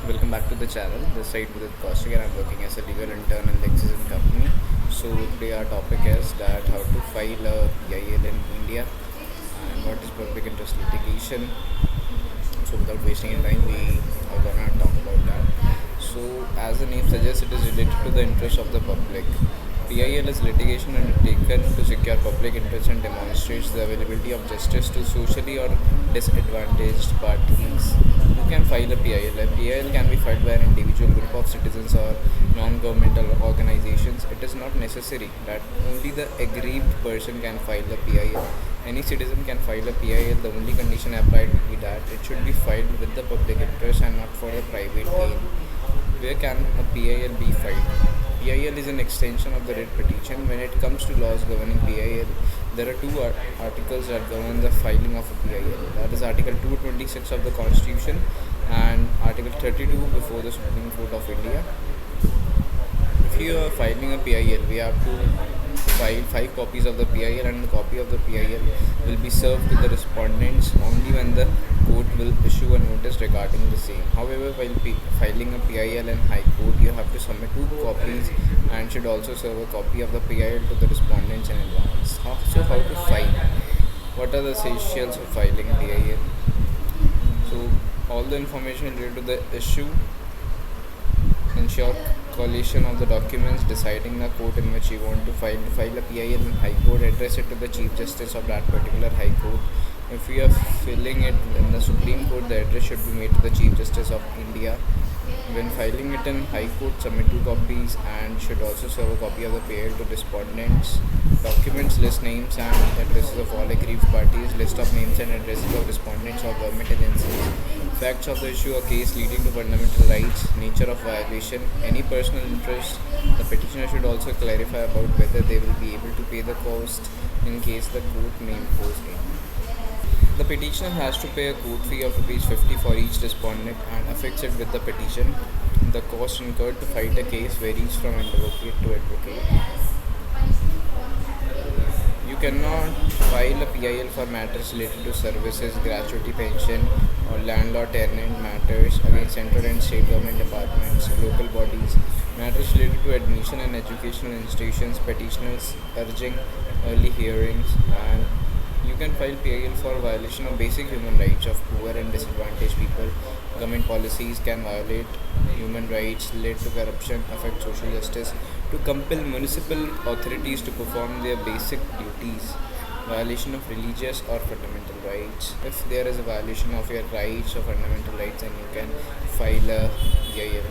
Welcome back to the channel. This side with Kaushik and I'm working as a legal intern in Lexis and Company. So today our topic is that how to file a PIL in India and what is public interest litigation. So without wasting any time, we are gonna talk about that. So as the name suggests, it is related to the interest of the public. PIL is litigation undertaken to secure public interest and demonstrates the availability of justice to socially or disadvantaged parties who can file a PIL. A PIL can be filed by an individual, group of citizens, or non-governmental organizations. It is not necessary that only the aggrieved person can file a PIL. Any citizen can file a PIL. The only condition applied will be that it should be filed with the public interest and not for the private gain. Where can a PIL be filed? PIL is an extension of the writ petition. When it comes to laws governing PIL, there are two articles that govern the filing of a PIL. That is Article 226 of the Constitution and Article 32 before the Supreme Court of India. If you are filing a PIL, we have to file 5 copies of the PIL, and a copy of the PIL will be served to the respondents only when the court will issue a notice regarding the same. However, while filing a PIL in High Court, you have to submit 2 copies and should also serve a copy of the PIL to the respondents in advance. How to file? What are the essentials of filing PIL? So all the information related to the issue, ensure collation of the documents, deciding the court in which you want to file a PIL in High Court, address it to the Chief Justice of that particular High Court. If you are filling it in the Supreme Court, the address should be made to the Chief Justice of India. When filing it in High Court, submit 2 copies and should also serve a copy of the PIL to respondents. Documents list names and addresses of all aggrieved parties, list of names and addresses of respondents or government agencies, facts of the issue or case leading to fundamental rights, nature of violation, any personal interest. The petitioner should also clarify about whether they will be able to pay the cost in case the court may impose it. The petitioner has to pay a court fee of ₹50 for each respondent and affix it with the petition. The cost incurred to fight a case varies from advocate to advocate. You cannot file a PIL for matters related to services, gratuity, pension, or landlord-tenant matters against central and state government departments, local bodies, matters related to admission and educational institutions, petitioners urging early hearings, and you can file PIL for violation of basic human rights of poor and disadvantaged people. Government policies can violate human rights, lead to corruption, affect social justice, to compel municipal authorities to perform their basic duties, violation of religious or fundamental rights. If there is a violation of your rights or fundamental rights, then you can file a PIL.